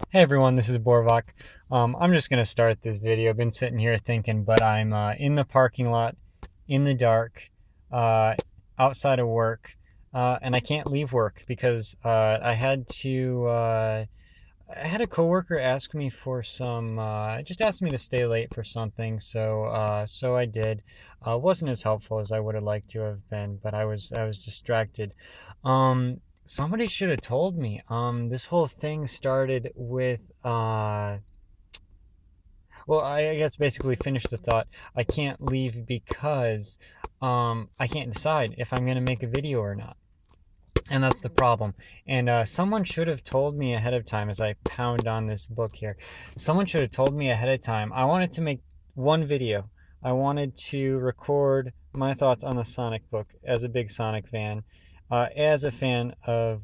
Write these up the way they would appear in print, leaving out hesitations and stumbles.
Hey everyone, this is Borvak. I'm just gonna start this video. I've been sitting here thinking, but I'm in the parking lot, in the dark, uh, outside of work, and I can't leave work because I had a coworker ask me for just asked me to stay late for something, so I did. Wasn't as helpful as I would have liked to have been, but I was distracted. Somebody should have told me. This whole thing started with well, I guess basically finish the thought. I can't leave because I can't decide if I'm gonna make a video or not. And that's the problem. And someone should have told me ahead of time as I pound on this book here. Someone should have told me ahead of time. I wanted to make one video. I wanted to record my thoughts on the Sonic book as a big Sonic fan, as a fan of,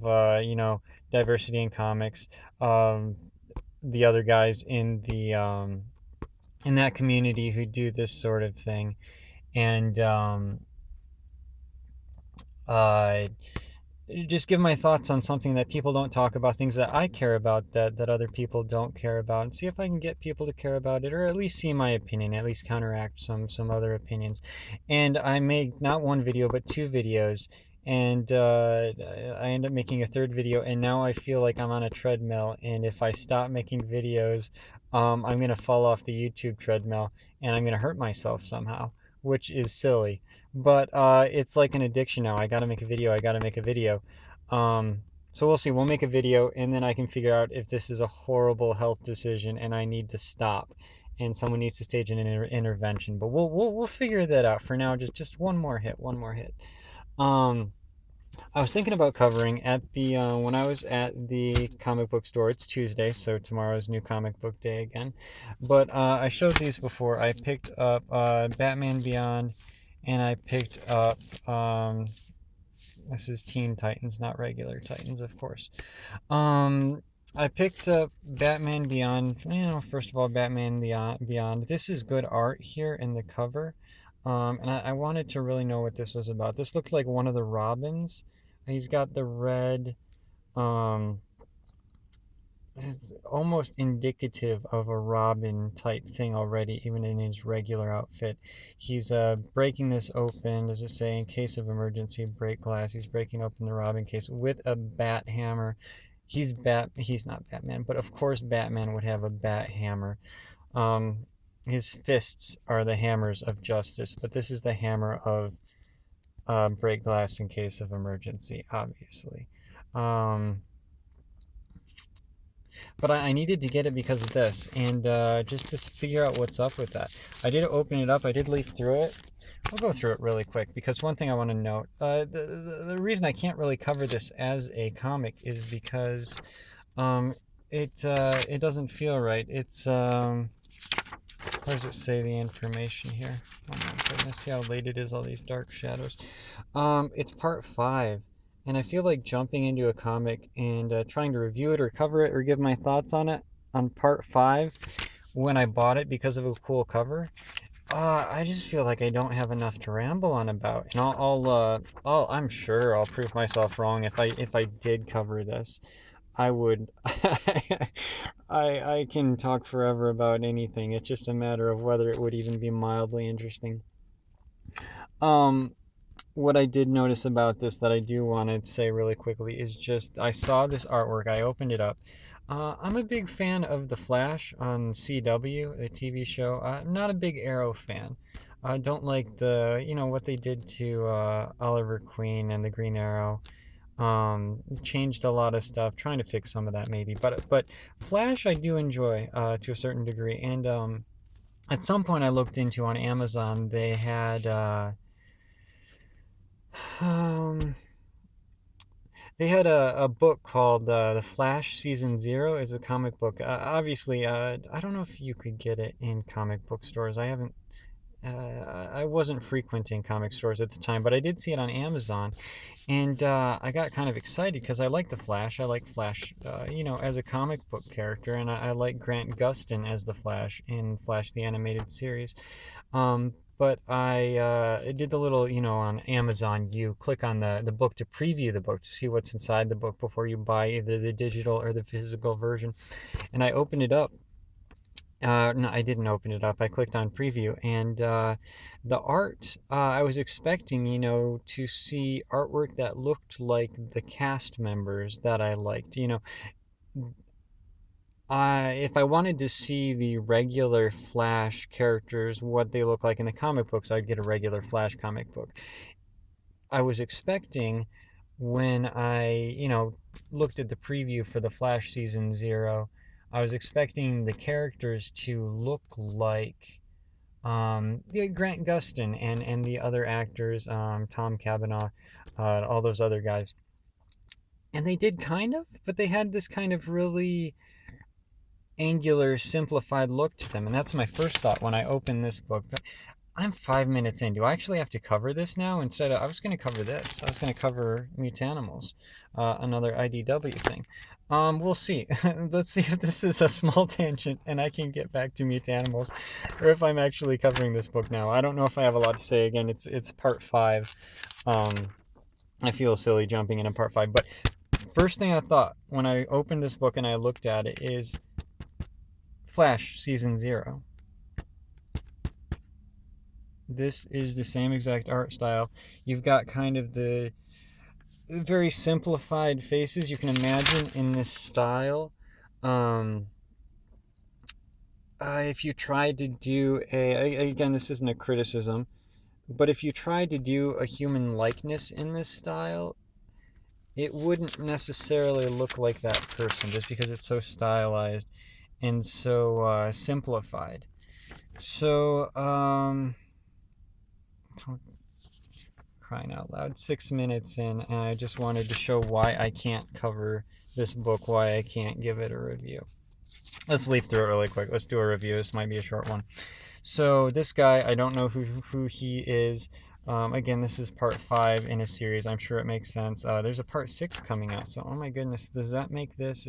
diversity in comics, the other guys in that community who do this sort of thing. And uh, just give my thoughts on something that people don't talk about, things that I care about that other people don't care about, and see if I can get people to care about it, or at least see my opinion, at least counteract some other opinions. And I made not one video but two videos, and I end up making a third video, and now I feel like I'm on a treadmill, and if I stop making videos, I'm gonna fall off the YouTube treadmill, and I'm gonna hurt myself somehow, which is silly, but it's like an addiction now. I gotta make a video. I gotta make a video. So we'll see. We'll make a video, and then I can figure out if this is a horrible health decision and I need to stop, and someone needs to stage an intervention. But we'll figure that out. For now, just one more hit. One more hit. Um, I was thinking about covering at the when I was at the comic book store. It's Tuesday, so tomorrow's new comic book day again. But I showed these before. I picked up Batman Beyond, and I picked up this is Teen Titans, not regular Titans, of course. I picked up Batman Beyond. First of all, Batman Beyond. This is good art here in the cover. And I wanted to really know what this was about. This looked like one of the Robins. He's got the red, um, it's almost indicative of a Robin type thing already, even in his regular outfit. He's breaking this open. Does it say, in case of emergency, break glass? He's breaking open the Robin case with a bat hammer. He's not Batman, but of course Batman would have a bat hammer. Um, his fists are the hammers of justice, but this is the hammer of break glass in case of emergency, obviously. Um, but I needed to get it because of this, and just to figure out what's up with that. I did open it up. I did leaf through it. I'll go through it really quick because one thing I want to note, the reason I can't really cover this as a comic is because it doesn't feel right. It's where does it say the information here? Oh my goodness, see how late it is, all these dark shadows. It's part 5, and I feel like jumping into a comic and trying to review it or cover it or give my thoughts on it on part 5 when I bought it because of a cool cover. I just feel like I don't have enough to ramble on about, and I'm sure I'll prove myself wrong if I did cover this. I would. I can talk forever about anything. It's just a matter of whether it would even be mildly interesting. Um, what I did notice about this that I do want to say really quickly is just I saw this artwork. I opened it up. I'm a big fan of The Flash on CW, the TV show. I'm not a big Arrow fan. I don't like what they did to Oliver Queen and the Green Arrow. Changed a lot of stuff, trying to fix some of that maybe, but Flash I do enjoy to a certain degree. And at some point I looked into on Amazon, they had um, a book called The Flash Season Zero. Is a comic book. Obviously, I don't know if you could get it in comic book stores. I wasn't frequenting comic stores at the time, but I did see it on Amazon, and I got kind of excited because I like the Flash. I like Flash, as a comic book character, and I like Grant Gustin as the Flash in Flash the Animated Series. but I did the little, on Amazon, you click on the book to preview the book to see what's inside the book before you buy either the digital or the physical version. And I opened it up. No, I didn't open it up. I clicked on preview, and the art, I was expecting, to see artwork that looked like the cast members that I liked. If I wanted to see the regular Flash characters, what they look like in the comic books, I'd get a regular Flash comic book. I was expecting, when I, looked at the preview for the Flash season 0, I was expecting the characters to look like Grant Gustin and the other actors, Tom Cavanaugh, all those other guys. And they did kind of, but they had this kind of really angular, simplified look to them. And that's my first thought when I opened this book. But I'm 5 minutes in. Do I actually have to cover this now? Instead of, I was going to cover this. I was going to cover Mutanimals, another IDW thing. We'll see. Let's see if this is a small tangent and I can get back to Mutanimals, or if I'm actually covering this book now. I don't know if I have a lot to say. Again, it's part 5. I feel silly jumping into part 5, but first thing I thought when I opened this book and I looked at it is Flash season 0. This is the same exact art style. You've got kind of the very simplified faces you can imagine in this style. If you tried to do again, this isn't a criticism, but if you tried to do a human likeness in this style, it wouldn't necessarily look like that person, just because it's so stylized and so simplified. So, crying out loud, 6 minutes in, and I just wanted to show why I can't cover this book, why I can't give it a review. Let's leaf through it really quick. Let's do a review. This might be a short one. So this guy, I don't know who he is. Again, this is part 5 in a series. I'm sure it makes sense. There's a part 6 coming out. So, oh my goodness, does that make this?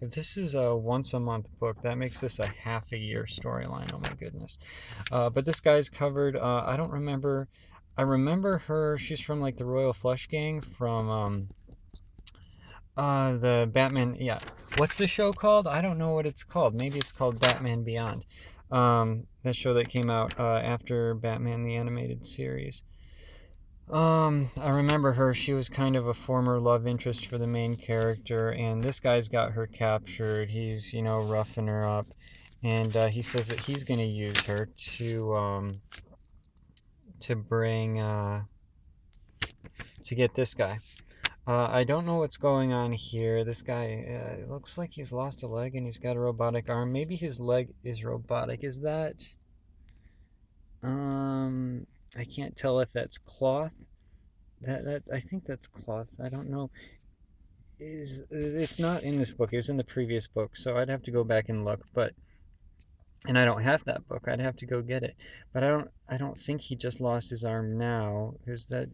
If this is a once a month book, that makes this a half a year storyline. Oh my goodness. But this guy's covered. I don't remember. I remember her. She's from like the Royal Flush Gang from the Batman. Yeah. What's the show called? I don't know what it's called. Maybe it's called Batman Beyond. That show that came out after Batman the Animated Series. I remember her. She was kind of a former love interest for the main character, and this guy's got her captured. He's, roughing her up, and he says that he's going to use her to bring to get this guy. I don't know what's going on here. This guy looks like he's lost a leg and he's got a robotic arm. Maybe his leg is robotic. Is that? I can't tell if that's cloth. That I think that's cloth. I don't know. It's not in this book. It was in the previous book, so I'd have to go back and look. And I don't have that book. I'd have to go get it. But I don't think he just lost his arm now. Is that,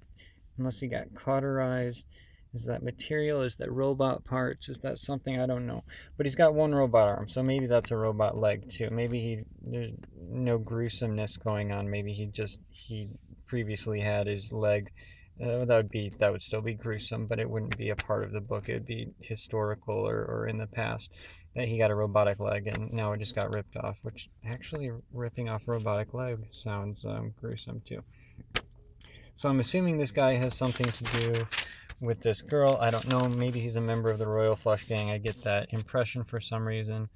unless he got cauterized? Is that material? Is that robot parts? Is that something? I don't know. But he's got one robot arm, so maybe that's a robot leg too. Maybe there's no gruesomeness going on. Maybe he previously had his leg. That would still be gruesome, but it wouldn't be a part of the book. It would be historical or in the past that he got a robotic leg and now it just got ripped off. Which actually, ripping off robotic leg sounds gruesome too. So I'm assuming this guy has something to do with this girl. I don't know. Maybe he's a member of the Royal Flush Gang. I get that impression for some reason.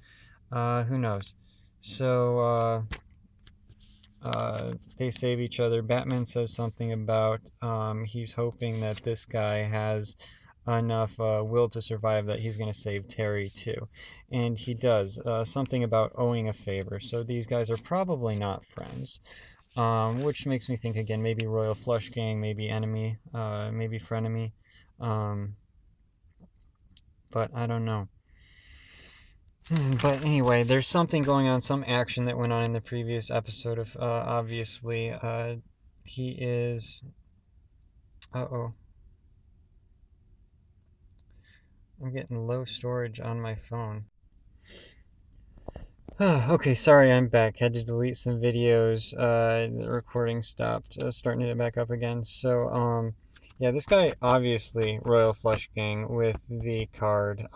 Who knows? So they save each other. Batman says something about he's hoping that this guy has enough will to survive, that he's going to save Terry too. And he does. Something about owing a favor. So these guys are probably not friends. Which makes me think again, maybe Royal Flush Gang, maybe enemy, maybe frenemy. But I don't know. But anyway, there's something going on, some action that went on in the previous episode of, obviously, he is, I'm getting low storage on my phone. Okay, sorry, I'm back. Had to delete some videos. The recording stopped. Starting it back up again. So, yeah, this guy obviously Royal Flush Gang with the card.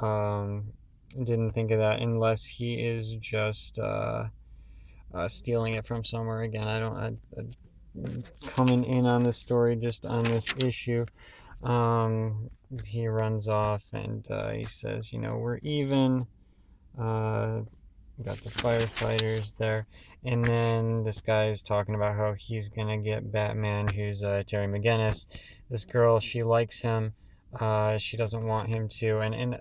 Didn't think of that unless he is just stealing it from somewhere. Again, coming in on this story just on this issue. He runs off and he says, we're even. Got the firefighters there, and then this guy is talking about how he's gonna get Batman, who's Terry McGinnis. This girl, she likes him. She doesn't want him to. And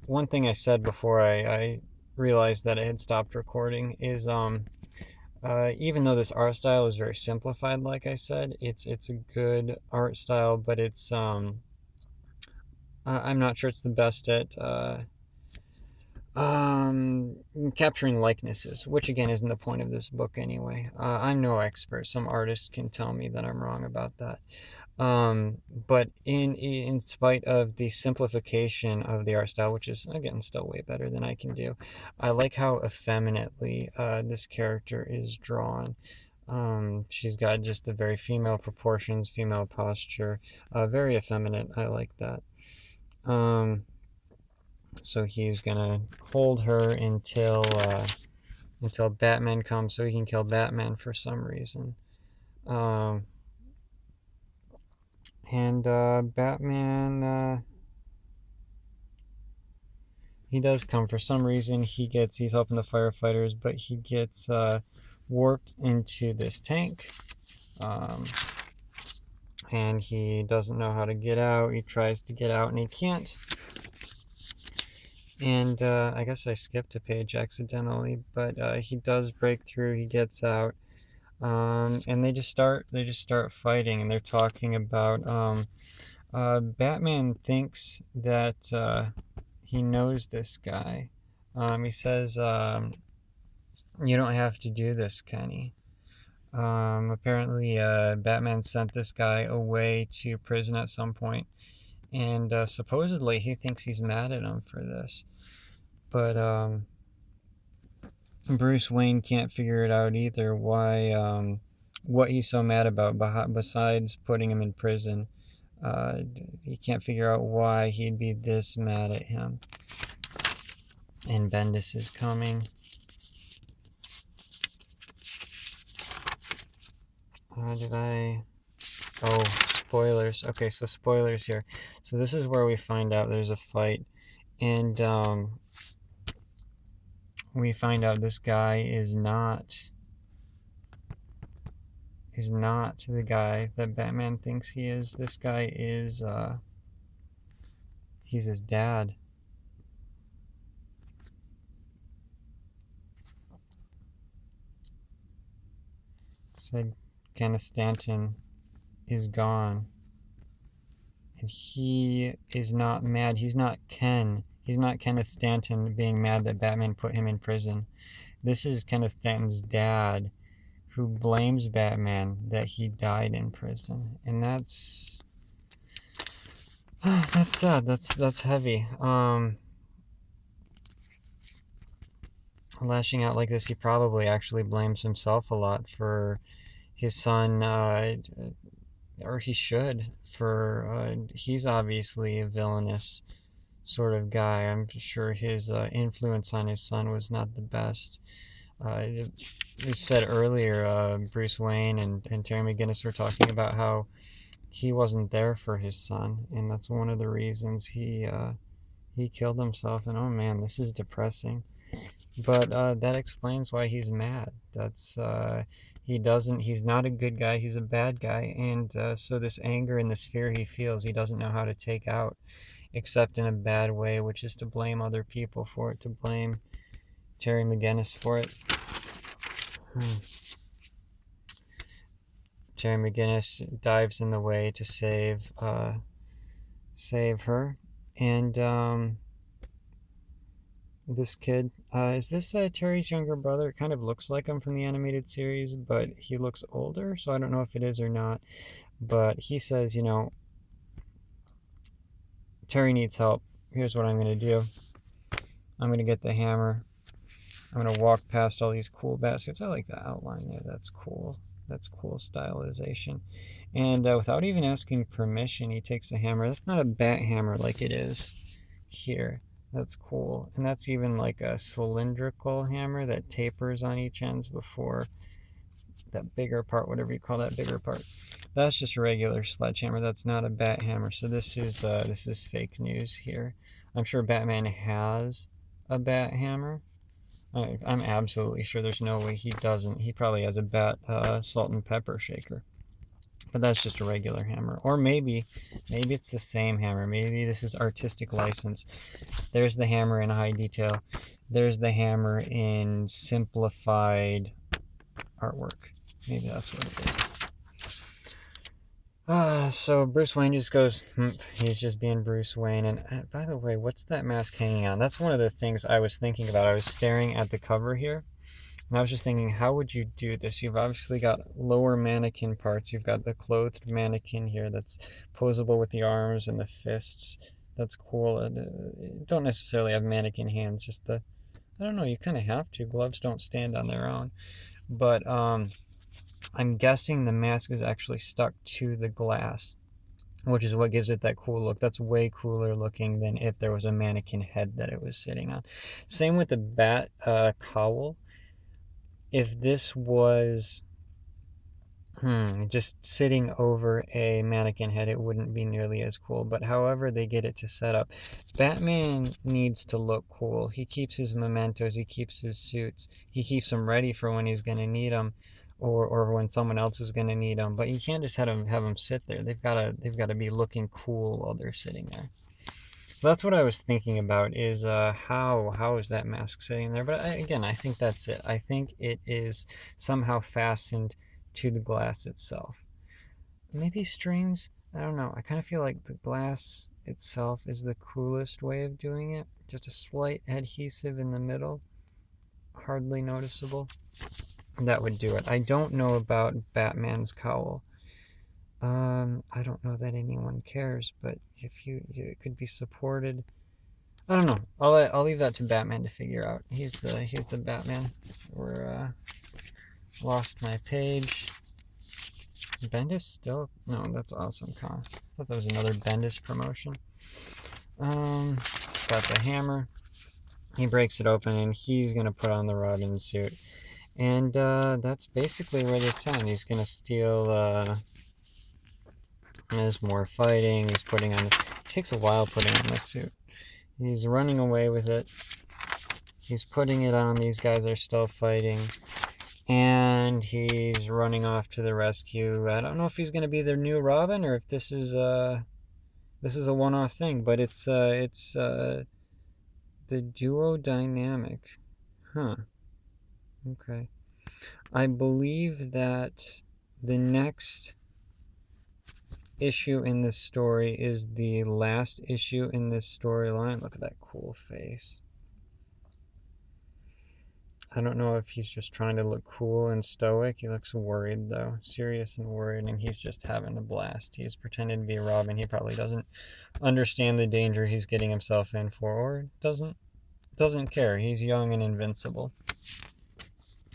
one thing I said before I realized that it had stopped recording is even though this art style is very simplified, like I said, it's a good art style, but it's I'm not sure it's the best at capturing likenesses, which again isn't the point of this book anyway. I'm no expert. Some artist can tell me that I'm wrong about that. But in spite of the simplification of the art style, which is again still way better than I can do, I like how effeminately this character is drawn. She's got just the very female proportions, female posture, very effeminate. I like that. So he's gonna hold her until Batman comes, so he can kill Batman for some reason. And Batman, he does come for some reason. He's helping the firefighters, but he gets warped into this tank. And he doesn't know how to get out. He tries to get out and he can't. And I guess I skipped a page accidentally, but he does break through. He gets out, and they just start fighting. And they're talking about Batman thinks that he knows this guy. He says, "You don't have to do this, Kenny." Apparently, Batman sent this guy away to prison at some point, and supposedly he thinks he's mad at him for this. But Bruce Wayne can't figure it out either. Why? What he's so mad about besides putting him in prison? He can't figure out why he'd be this mad at him. And Bendis is coming. Oh, spoilers. Okay, so spoilers here. So this is where we find out there's a fight, and we find out this guy is not the guy that Batman thinks he is. This guy is he's his dad. Said Kenneth Stanton is gone. And he is not mad. He's not Ken. He's not Kenneth Stanton being mad that Batman put him in prison. This is Kenneth Stanton's dad who blames Batman that he died in prison. And that's sad. That's heavy. Lashing out like this, he probably actually blames himself a lot for his son, or he should, for he's obviously a villainous sort of guy. I'm sure his influence on his son was not the best. It said earlier, Bruce Wayne and Terry McGinnis were talking about how he wasn't there for his son, and that's one of the reasons he killed himself. And oh man, this is depressing. But that explains why he's mad. He's not a good guy, he's a bad guy. And so this anger and this fear he feels, he doesn't know how to take out, except in a bad way, which is to blame other people for it, to blame Terry McGinnis for it. Terry McGinnis dives in the way to save her. And this kid, is this Terry's younger brother? It kind of looks like him from the animated series, but he looks older, so I don't know if it is or not. But he says, Terry needs help. Here's what I'm going to do. I'm going to get the hammer. I'm going to walk past all these cool baskets. I like the outline there. That's cool. That's cool stylization. And without even asking permission, he takes a hammer. That's not a bat hammer like it is here. That's cool. And that's even like a cylindrical hammer that tapers on each ends before that bigger part, whatever you call that bigger part. That's just a regular sledgehammer. That's not a bat hammer. So this is fake news here. I'm sure Batman has a bat hammer. I'm absolutely sure there's no way he doesn't. He probably has a bat salt and pepper shaker. But that's just a regular hammer. Or maybe it's the same hammer. Maybe this is artistic license. There's the hammer in high detail. There's the hammer in simplified artwork. Maybe that's what it is. So Bruce Wayne just goes, he's just being Bruce Wayne. And by the way, what's that mask hanging on? That's one of the things I was thinking about. I was staring at the cover here, and I was just thinking, how would you do this? You've obviously got lower mannequin parts. You've got the clothed mannequin here that's posable with the arms and the fists. That's cool. And, don't necessarily have mannequin hands, just I don't know, you kind of have to. Gloves don't stand on their own. But I'm guessing the mask is actually stuck to the glass, which is what gives it that cool look. That's way cooler looking than if there was a mannequin head that it was sitting on. Same with the bat cowl. If this was just sitting over a mannequin head, it wouldn't be nearly as cool. But however they get it to set up, Batman needs to look cool. He keeps his mementos, he keeps his suits, he keeps them ready for when he's going to need them, or when someone else is going to need them. But you can't just have them sit there. They've got to be looking cool while they're sitting there. So that's what I was thinking about, is how is that mask sitting there? But I think that's it. I think it is somehow fastened to the glass itself. Maybe strings? I don't know. I kind of feel like the glass itself is the coolest way of doing it. Just a slight adhesive in the middle. Hardly noticeable. That would do it. I don't know about Batman's cowl. I don't know that anyone cares, but if it could be supported. I don't know. I'll leave that to Batman to figure out. He's the Batman. We're lost my page. Is Bendis still? No, that's Awesome Con. I thought that was another Bendis promotion. Got the hammer. He breaks it open and he's gonna put on the Robin suit. And that's basically where they stand. He's gonna steal. There's more fighting. He's putting on. It takes a while putting on this suit. He's running away with it. He's putting it on. These guys are still fighting, and he's running off to the rescue. I don't know if he's gonna be their new Robin or if this is a one-off thing. But it's the duo dynamic, huh? Okay. I believe that the next issue in this story is the last issue in this storyline. Look at that cool face. I don't know if he's just trying to look cool and stoic. He looks worried though, serious and worried, and he's just having a blast. He's pretending to be Robin. He probably doesn't understand the danger he's getting himself in for, or doesn't care. He's young and invincible.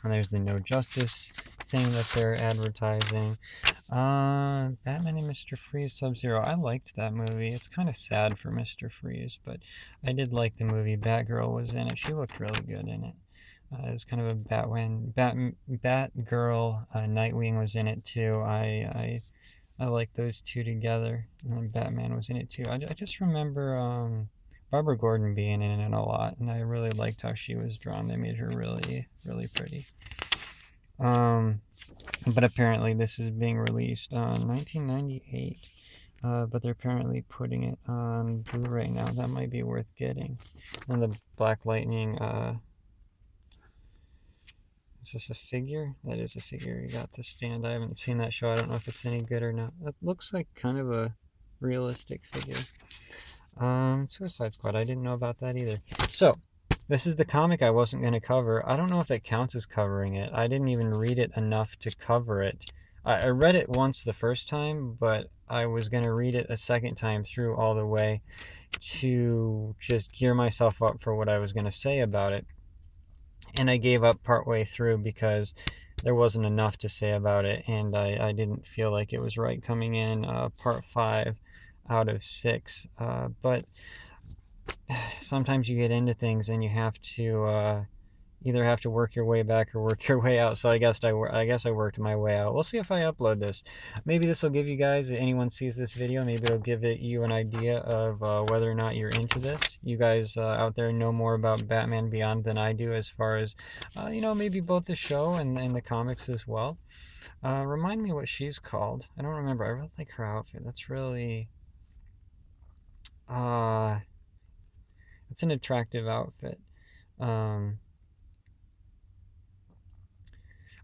And there's the No Justice thing that they're advertising. Batman and Mr. Freeze Sub-Zero. I liked that movie. It's kind of sad for Mr. Freeze, but I did like the movie. Batgirl was in it. She looked really good in it. It was kind of a Batgirl. Nightwing was in it too. I like those two together. And Batman was in it too. I just remember Barbara Gordon being in it a lot, and I really liked how she was drawn. They made her really, really pretty. But apparently this is being released on 1998. But they're apparently putting it on Blu-ray now. That might be worth getting. And the Black Lightning, is this a figure? That is a figure. You got the stand. I haven't seen that show. I don't know if it's any good or not. That looks like kind of a realistic figure. Suicide Squad. I didn't know about that either. So, this is the comic I wasn't going to cover. I don't know if that counts as covering it. I didn't even read it enough to cover it. I read it once the first time, but I was going to read it a second time through all the way to just gear myself up for what I was going to say about it. and I gave up partway through because there wasn't enough to say about it, and I didn't feel like it was right coming in part 5 out of 6. But sometimes you get into things and you have to either have to work your way back or work your way out. So I guess I worked my way out. We'll see if I upload this. Maybe this will give you guys, if anyone sees this video, maybe it'll give you an idea of whether or not you're into this. You guys out there know more about Batman Beyond than I do, as far as maybe both the show and the comics as well. Remind me what she's called. I don't remember. I really like her outfit. That's really it's an attractive outfit.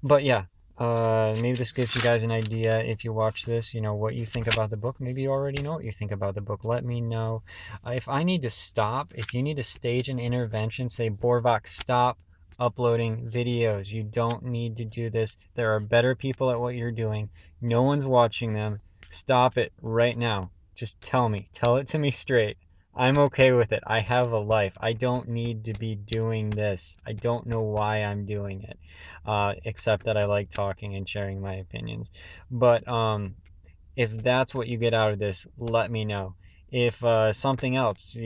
But yeah, maybe this gives you guys an idea, if you watch this, what you think about the book. Maybe you already know what you think about the book. Let me know. If I need to stop, if you need to stage an intervention, say, Borvok, stop uploading videos. You don't need to do this. There are better people at what you're doing. No one's watching them. Stop it right now. Just tell me. Tell it to me straight. I'm okay with it. I have a life. I don't need to be doing this. I don't know why I'm doing it, except that I like talking and sharing my opinions. But if that's what you get out of this, let me know. If something else,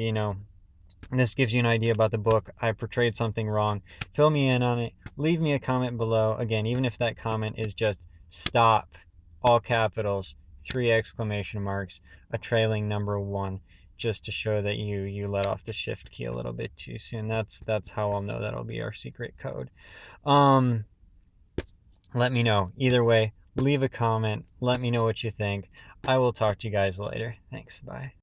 this gives you an idea about the book, I portrayed something wrong, fill me in on it. Leave me a comment below. Again, even if that comment is just stop, all capitals, 3 exclamation marks, a trailing number 1. Just to show that you let off the shift key a little bit too soon. That's how I'll know that'll be our secret code. Let me know. Either way, leave a comment. Let me know what you think. I will talk to you guys later. Thanks. Bye.